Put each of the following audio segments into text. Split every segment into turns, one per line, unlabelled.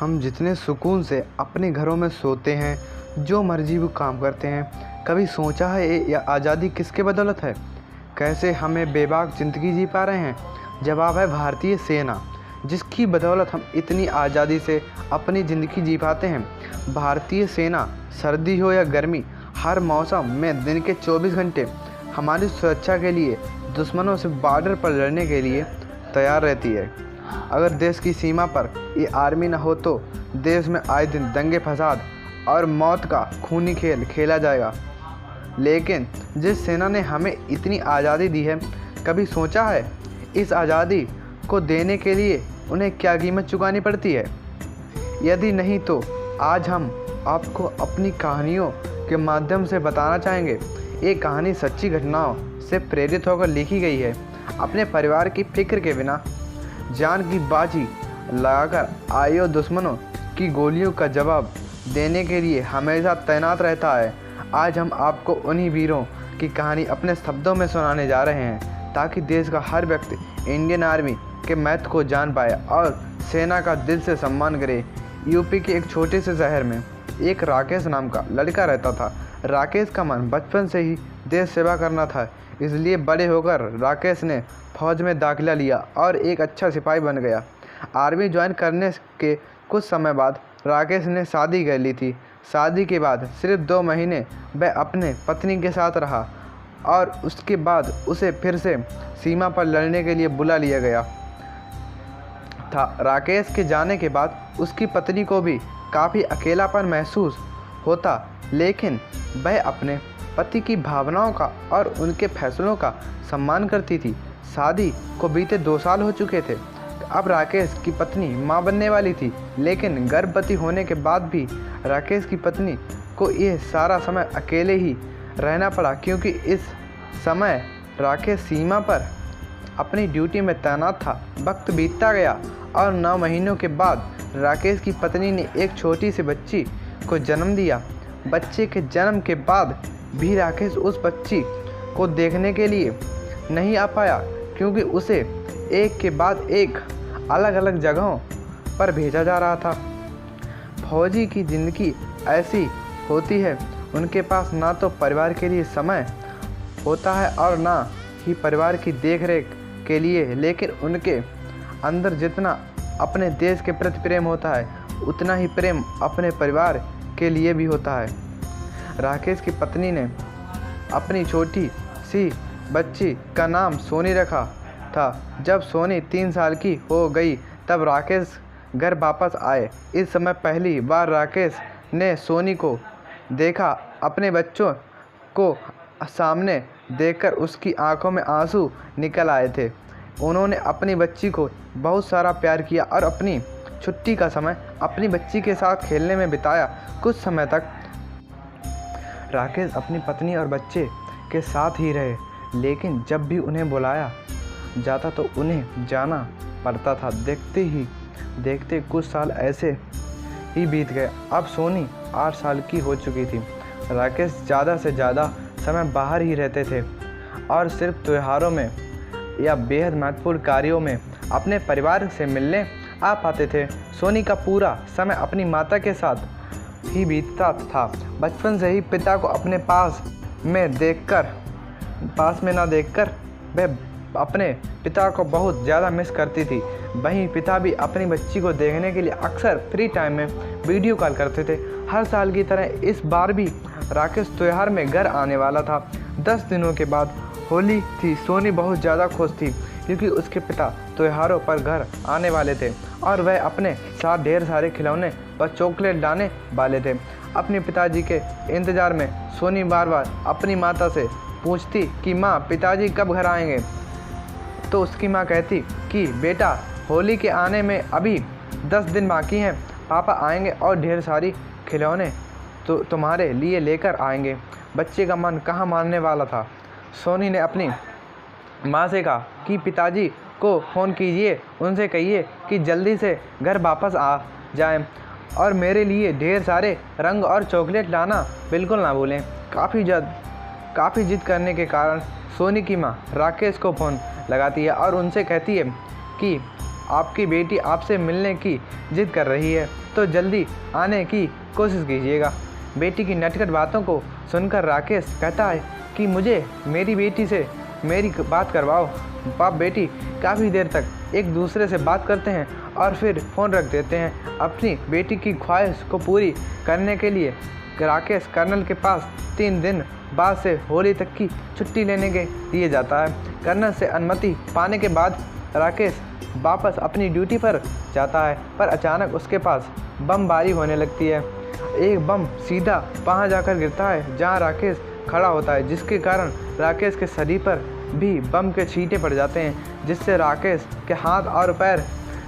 हम जितने सुकून से अपने घरों में सोते हैं, जो मर्जी वो काम करते हैं, कभी सोचा है ये आज़ादी किसके बदौलत है? कैसे हमें बेबाक ज़िंदगी जी पा रहे हैं? जवाब है भारतीय सेना, जिसकी बदौलत हम इतनी आज़ादी से अपनी ज़िंदगी जी पाते हैं। भारतीय सेना सर्दी हो या गर्मी, हर मौसम में दिन के 24 घंटे हमारी सुरक्षा के लिए दुश्मनों से बॉर्डर पर लड़ने के लिए तैयार रहती है। अगर देश की सीमा पर ये आर्मी न हो तो देश में आए दिन दंगे फसाद और मौत का खूनी खेल खेला जाएगा। लेकिन जिस सेना ने हमें इतनी आज़ादी दी है, कभी सोचा है इस आज़ादी को देने के लिए उन्हें क्या कीमत चुकानी पड़ती है? यदि नहीं तो आज हम आपको अपनी कहानियों के माध्यम से बताना चाहेंगे। ये कहानी सच्ची घटनाओं से प्रेरित होकर लिखी गई है। अपने परिवार की फिक्र के बिना जान की बाजी लगाकर आए दुश्मनों की गोलियों का जवाब देने के लिए हमेशा तैनात रहता है। आज हम आपको उन्हीं वीरों की कहानी अपने शब्दों में सुनाने जा रहे हैं, ताकि देश का हर व्यक्ति इंडियन आर्मी के महत्व को जान पाए और सेना का दिल से सम्मान करे। यूपी के एक छोटे से शहर में एक राकेश नाम का लड़का रहता था। राकेश का मन बचपन से ही देश सेवा करना था, इसलिए बड़े होकर राकेश ने फौज में दाखिला लिया और एक अच्छा सिपाही बन गया। आर्मी ज्वाइन करने के कुछ समय बाद राकेश ने शादी कर ली थी। शादी के बाद सिर्फ 2 महीने वह अपने पत्नी के साथ रहा और उसके बाद उसे फिर से सीमा पर लड़ने के लिए बुला लिया गया था। राकेश के जाने के बाद उसकी पत्नी को भी काफ़ी अकेलापन महसूस होता, लेकिन वह अपने पति की भावनाओं का और उनके फैसलों का सम्मान करती थी। शादी को बीते 2 साल हो चुके थे। अब राकेश की पत्नी मां बनने वाली थी, लेकिन गर्भवती होने के बाद भी राकेश की पत्नी को यह सारा समय अकेले ही रहना पड़ा, क्योंकि इस समय राकेश सीमा पर अपनी ड्यूटी में तैनात था। वक्त बीतता गया और 9 महीनों के बाद राकेश की पत्नी ने एक छोटी सी बच्ची को जन्म दिया। बच्चे के जन्म के बाद भी राकेश उस बच्ची को देखने के लिए नहीं आ पाया, क्योंकि उसे एक के बाद एक अलग अलग जगहों पर भेजा जा रहा था। फौजी की ज़िंदगी ऐसी होती है, उनके पास ना तो परिवार के लिए समय होता है और ना ही परिवार की देखरेख के लिए, लेकिन उनके अंदर जितना अपने देश के प्रति प्रेम होता है, उतना ही प्रेम अपने परिवार के लिए भी होता है। राकेश की पत्नी ने अपनी छोटी सी बच्ची का नाम सोनी रखा था। जब सोनी 3 साल की हो गई तब राकेश घर वापस आए। इस समय पहली बार राकेश ने सोनी को देखा। अपने बच्चों को सामने देखकर उसकी आंखों में आंसू निकल आए थे। उन्होंने अपनी बच्ची को बहुत सारा प्यार किया और अपनी छुट्टी का समय अपनी बच्ची के साथ खेलने में बिताया। कुछ समय तक राकेश अपनी पत्नी और बच्चे के साथ ही रहे, लेकिन जब भी उन्हें बुलाया जाता तो उन्हें जाना पड़ता था। देखते ही देखते कुछ साल ऐसे ही बीत गए। अब सोनी 8 साल की हो चुकी थी। राकेश ज़्यादा से ज़्यादा समय बाहर ही रहते थे और सिर्फ त्योहारों में या बेहद महत्वपूर्ण कार्यों में अपने परिवार से मिलने आ पाते थे। सोनी का पूरा समय अपनी माता के साथ ही बीतता था। बचपन से ही पिता को अपने पास में ना देखकर वह अपने पिता को बहुत ज़्यादा मिस करती थी। वहीं पिता भी अपनी बच्ची को देखने के लिए अक्सर फ्री टाइम में वीडियो कॉल करते थे। हर साल की तरह इस बार भी राकेश त्योहार में घर आने वाला था। 10 दिनों के बाद होली थी। सोनी बहुत ज़्यादा खुश थी, क्योंकि उसके पिता त्योहारों पर घर आने वाले थे और वह अपने साथ ढेर सारे खिलौने और चॉकलेट लाने वाले थे। अपने पिताजी के इंतज़ार में सोनी बार बार अपनी माता से पूछती कि माँ, पिताजी कब घर आएंगे? तो उसकी माँ कहती कि बेटा, होली के आने में अभी 10 दिन बाकी हैं। पापा आएंगे और ढेर सारी खिलौने तो तुम्हारे लिए लेकर आएंगे। बच्चे का मन कहाँ मानने वाला था। सोनी ने अपनी माँ से कहा कि पिताजी को फ़ोन कीजिए, उनसे कहिए कि जल्दी से घर वापस आ जाएं और मेरे लिए ढेर सारे रंग और चॉकलेट लाना बिल्कुल ना भूलें। काफ़ी जिद करने के कारण सोनी की माँ राकेश को फ़ोन लगाती है और उनसे कहती है कि आपकी बेटी आपसे मिलने की जिद कर रही है, तो जल्दी आने की कोशिश कीजिएगा। बेटी की नटखट बातों को सुनकर राकेश कहता है कि मुझे मेरी बेटी से मेरी बात करवाओ। बाप बेटी काफ़ी देर तक एक दूसरे से बात करते हैं और फिर फ़ोन रख देते हैं। अपनी बेटी की ख्वाहिश को पूरी करने के लिए राकेश कर्नल के पास 3 दिन बाद से होली तक की छुट्टी लेने के लिए जाता है। कर्नल से अनुमति पाने के बाद राकेश वापस अपनी ड्यूटी पर जाता है, पर अचानक उसके पास बमबारी होने लगती है। एक बम सीधा वहाँ जाकर गिरता है जहाँ राकेश खड़ा होता है, जिसके कारण राकेश के शरीर पर भी बम के छींटे पड़ जाते हैं, जिससे राकेश के हाथ और पैर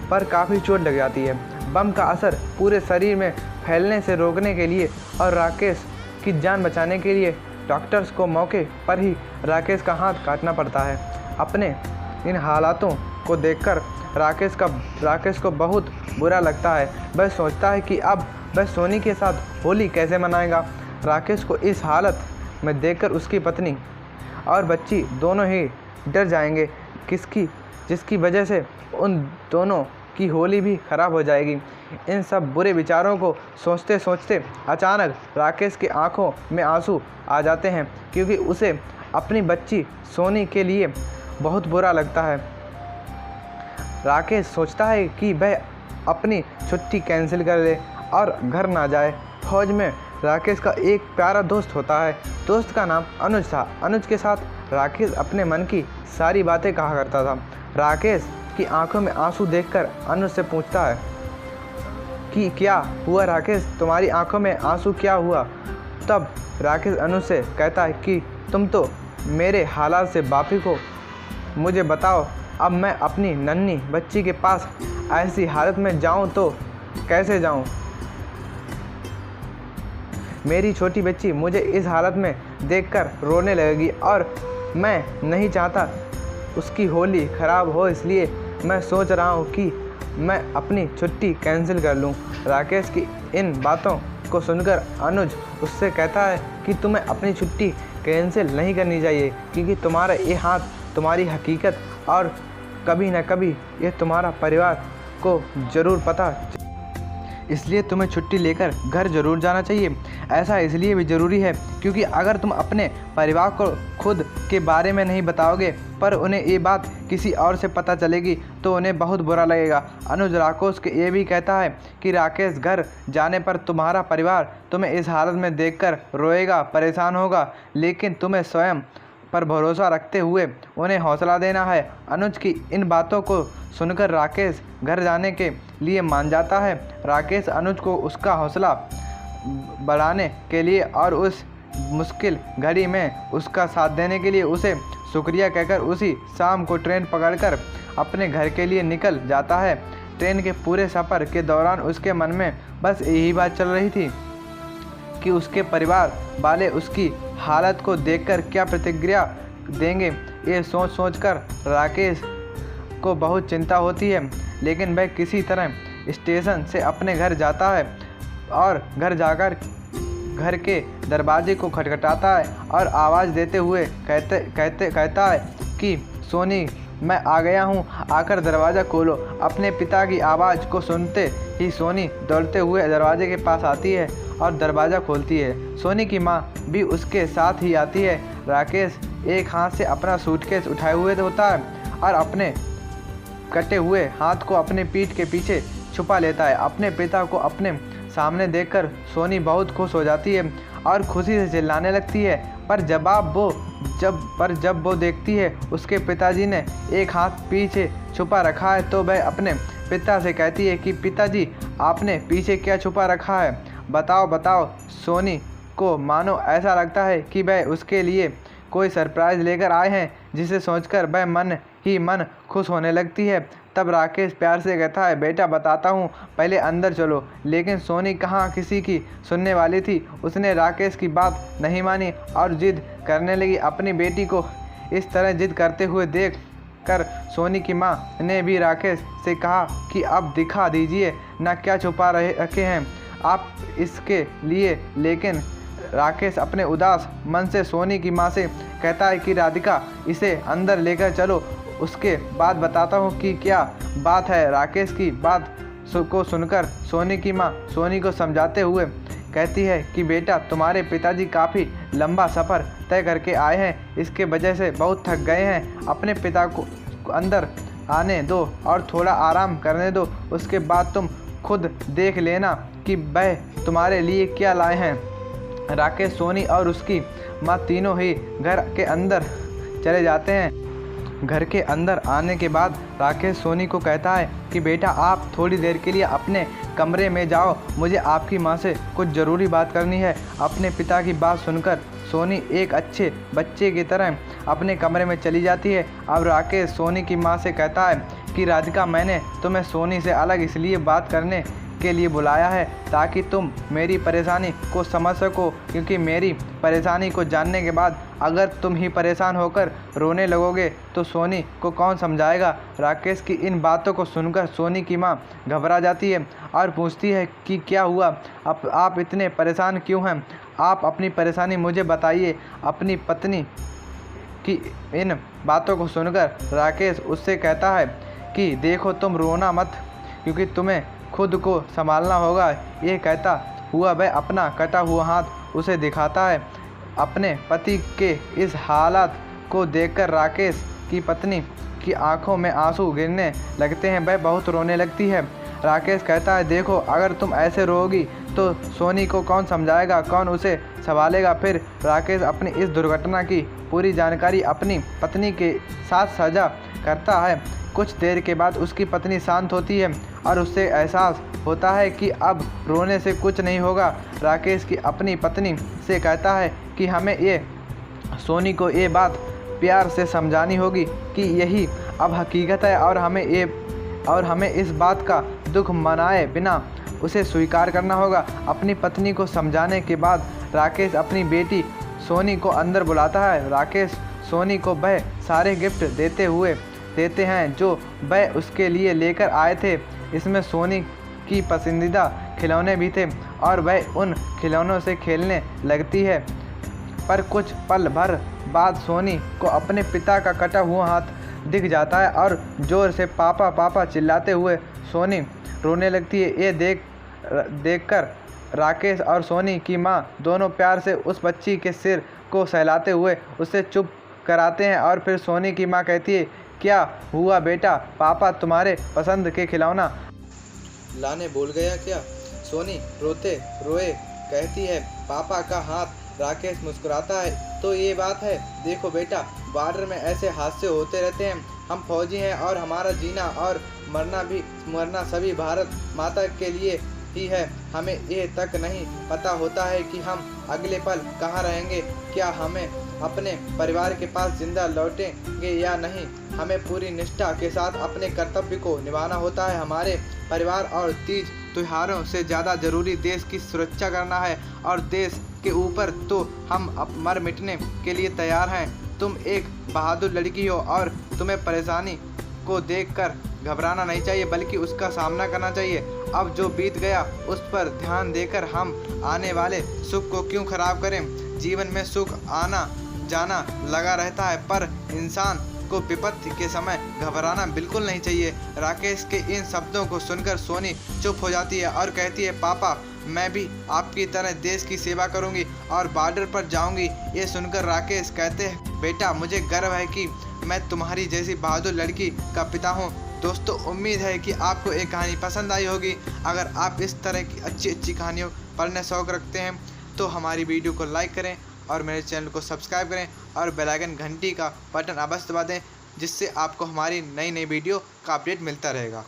पर काफ़ी चोट लग जाती है। बम का असर पूरे शरीर में फैलने से रोकने के लिए और राकेश की जान बचाने के लिए डॉक्टर्स को मौके पर ही राकेश का हाथ काटना पड़ता है। अपने इन हालातों को देखकर राकेश को बहुत बुरा लगता है। वह सोचता है कि अब वह सोनी के साथ होली कैसे मनाएगा। राकेश को इस हालत में देखकर उसकी पत्नी और बच्ची दोनों ही डर जाएंगे, जिसकी वजह से उन दोनों की होली भी खराब हो जाएगी। इन सब बुरे विचारों को सोचते सोचते अचानक राकेश की आंखों में आंसू आ जाते हैं, क्योंकि उसे अपनी बच्ची सोनी के लिए बहुत बुरा लगता है। राकेश सोचता है कि वह अपनी छुट्टी कैंसिल कर ले और घर ना जाए। फौज में राकेश का एक प्यारा दोस्त होता है। दोस्त का नाम अनुज था। अनुज के साथ राकेश अपने मन की सारी बातें कहा करता था। राकेश की आंखों में आंसू देखकर अनुज से पूछता है कि क्या हुआ राकेश, तुम्हारी आंखों में आंसू क्या हुआ। तब राकेश अनुज से कहता है कि तुम तो मेरे हालात से वाकिफ हो, मुझे बताओ अब मैं अपनी नन्ही बच्ची के पास ऐसी हालत में जाऊं तो कैसे जाऊं। मेरी छोटी बच्ची मुझे इस हालत में देखकर रोने लगेगी और मैं नहीं चाहता उसकी होली ख़राब हो, इसलिए मैं सोच रहा हूँ कि मैं अपनी छुट्टी कैंसिल कर लूँ। राकेश की इन बातों को सुनकर अनुज उससे कहता है कि तुम्हें अपनी छुट्टी कैंसिल नहीं करनी चाहिए, क्योंकि तुम्हारा ये हाथ तुम्हारी हकीकत और कभी न कभी ये तुम्हारा परिवार को ज़रूर पता, इसलिए तुम्हें छुट्टी लेकर घर ज़रूर जाना चाहिए। ऐसा इसलिए भी ज़रूरी है क्योंकि अगर तुम अपने परिवार को खुद के बारे में नहीं बताओगे पर उन्हें ये बात किसी और से पता चलेगी तो उन्हें बहुत बुरा लगेगा। अनुज राकेश के ये भी कहता है कि राकेश घर जाने पर तुम्हारा परिवार तुम्हें इस हालत में देखकर रोएगा, परेशान होगा, लेकिन तुम्हें स्वयं पर भरोसा रखते हुए उन्हें हौसला देना है। अनुज की इन बातों को सुनकर राकेश घर जाने के लिए मान जाता है। राकेश अनुज को उसका हौसला बढ़ाने के लिए और उस मुश्किल घड़ी में उसका साथ देने के लिए उसे शुक्रिया कहकर उसी शाम को ट्रेन पकड़कर अपने घर के लिए निकल जाता है। ट्रेन के पूरे सफ़र के दौरान उसके मन में बस यही बात चल रही थी कि उसके परिवार वाले उसकी हालत को देखकर क्या प्रतिक्रिया देंगे। ये सोच कर राकेश को बहुत चिंता होती है, लेकिन वह किसी तरह स्टेशन से अपने घर जाता है और घर जाकर घर के दरवाजे को खटखटाता है और आवाज़ देते हुए कहता है कि सोनी मैं आ गया हूँ, आकर दरवाज़ा खोलो। अपने पिता की आवाज़ को सुनते ही सोनी दौड़ते हुए दरवाजे के पास आती है और दरवाज़ा खोलती है। सोनी की माँ भी उसके साथ ही आती है। राकेश एक हाथ से अपना सूटकेस उठाए हुए होता है और अपने कटे हुए हाथ को अपने पीठ के पीछे छुपा लेता है। अपने पिता को अपने सामने देखकर सोनी बहुत खुश हो जाती है और खुशी से चिल्लाने लगती है, पर जब वो देखती है उसके पिताजी ने एक हाथ पीछे छुपा रखा है तो वह अपने पिता से कहती है कि पिताजी आपने पीछे क्या छुपा रखा है, बताओ। सोनी को मानो ऐसा लगता है कि वह उसके लिए कोई सरप्राइज़ लेकर आए हैं, जिसे सोचकर वह मन ही मन खुश होने लगती है। तब राकेश प्यार से कहता है, बेटा बताता हूँ, पहले अंदर चलो। लेकिन सोनी कहाँ किसी की सुनने वाली थी। उसने राकेश की बात नहीं मानी और जिद करने लगी। अपनी बेटी को इस तरह जिद करते हुए देख कर सोनी की माँ ने भी राकेश से कहा कि अब दिखा दीजिए ना क्या छुपा रखे हैं आप इसके लिए। लेकिन राकेश अपने उदास मन से सोनी की माँ से कहता है कि राधिका इसे अंदर लेकर चलो, उसके बाद बताता हूँ कि क्या बात है। राकेश की बात को सुनकर सोनी की माँ सोनी को समझाते हुए कहती है कि बेटा, तुम्हारे पिताजी काफ़ी लंबा सफ़र तय करके आए हैं, इसके वजह से बहुत थक गए हैं। अपने पिता को अंदर आने दो और थोड़ा आराम करने दो, उसके बाद तुम खुद देख लेना कि वह तुम्हारे लिए क्या लाए हैं। राकेश, सोनी और उसकी माँ तीनों ही घर के अंदर चले जाते हैं। घर के अंदर आने के बाद राकेश सोनी को कहता है कि बेटा, आप थोड़ी देर के लिए अपने कमरे में जाओ, मुझे आपकी माँ से कुछ ज़रूरी बात करनी है। अपने पिता की बात सुनकर सोनी एक अच्छे बच्चे की तरह अपने कमरे में चली जाती है। अब राकेश सोनी की माँ से कहता है कि राधिका, मैंने तुम्हें सोनी से अलग इसलिए बात करने के लिए बुलाया है ताकि तुम मेरी परेशानी को समझ सको, क्योंकि मेरी परेशानी को जानने के बाद अगर तुम ही परेशान होकर रोने लगोगे तो सोनी को कौन समझाएगा। राकेश की इन बातों को सुनकर सोनी की माँ घबरा जाती है और पूछती है कि क्या हुआ, आप इतने परेशान क्यों हैं? आप अपनी परेशानी मुझे बताइए। अपनी पत्नी की इन बातों को सुनकर राकेश उससे कहता है कि देखो, तुम रोना मत, क्योंकि तुम्हें खुद को संभालना होगा। ये कहता हुआ वह अपना कटा हुआ हाथ उसे दिखाता है। अपने पति के इस हालात को देखकर राकेश की पत्नी की आंखों में आंसू गिरने लगते हैं, वह बहुत रोने लगती है। राकेश कहता है, देखो, अगर तुम ऐसे रोगी तो सोनी को कौन समझाएगा, कौन उसे संभालेगा। फिर राकेश अपनी इस दुर्घटना की पूरी जानकारी अपनी पत्नी के साथ साझा करता है। कुछ देर के बाद उसकी पत्नी शांत होती है और उससे एहसास होता है कि अब रोने से कुछ नहीं होगा। राकेश की अपनी पत्नी से कहता है कि हमें ये सोनी को ये बात प्यार से समझानी होगी कि यही अब हकीकत है और हमें इस बात का दुख मनाए बिना उसे स्वीकार करना होगा। अपनी पत्नी को समझाने के बाद राकेश अपनी बेटी सोनी को अंदर बुलाता है। राकेश सोनी को वह सारे गिफ्ट देते हैं जो वह उसके लिए लेकर आए थे। इसमें सोनी की पसंदीदा खिलौने भी थे और वह उन खिलौनों से खेलने लगती है। पर कुछ पल भर बाद सोनी को अपने पिता का कटा हुआ हाथ दिख जाता है और ज़ोर से पापा पापा चिल्लाते हुए सोनी रोने लगती है। ये देखकर राकेश और सोनी की माँ दोनों प्यार से उस बच्ची के सिर को सहलाते हुए उसे चुप कराते हैं और फिर सोनी की माँ कहती है, क्या हुआ बेटा, पापा तुम्हारे पसंद के खिलौना लाने भूल गया क्या? सोनी रोते रोए कहती है, पापा का हाथ। राकेश मुस्कुराता है, तो ये बात है, देखो बेटा, बॉर्डर में ऐसे हादसे होते रहते हैं। हम फौजी हैं और हमारा जीना और मरना सभी भारत माता के लिए ही है। हमें ये तक नहीं पता होता है कि हम अगले पल कहाँ रहेंगे, क्या हमें अपने परिवार के पास जिंदा लौटेंगे या नहीं। हमें पूरी निष्ठा के साथ अपने कर्तव्य को निभाना होता है। हमारे परिवार और तीज त्योहारों से ज़्यादा ज़रूरी देश की सुरक्षा करना है और देश के ऊपर तो हम मर मिटने के लिए तैयार हैं। तुम एक बहादुर लड़की हो और तुम्हें परेशानी को देखकर घबराना नहीं चाहिए, बल्कि उसका सामना करना चाहिए। अब जो बीत गया उस पर ध्यान देकर हम आने वाले सुख को क्यों खराब करें। जीवन में सुख आना जाना लगा रहता है, पर इंसान को विपत्ति के समय घबराना बिल्कुल नहीं चाहिए। राकेश के इन शब्दों को सुनकर सोनी चुप हो जाती है और कहती है, पापा, मैं भी आपकी तरह देश की सेवा करूंगी और बॉर्डर पर जाऊंगी। ये सुनकर राकेश कहते हैं, बेटा, मुझे गर्व है कि मैं तुम्हारी जैसी बहादुर लड़की का पिता हूँ। दोस्तों, उम्मीद है कि आपको एक कहानी पसंद आई होगी। अगर आप इस तरह की अच्छी कहानियों पढ़ने शौक़ रखते हैं तो हमारी वीडियो को लाइक करें और मेरे चैनल को सब्सक्राइब करें और बेल आइकन घंटी का बटन अवश्य दबा दें, जिससे आपको हमारी नई वीडियो का अपडेट मिलता रहेगा।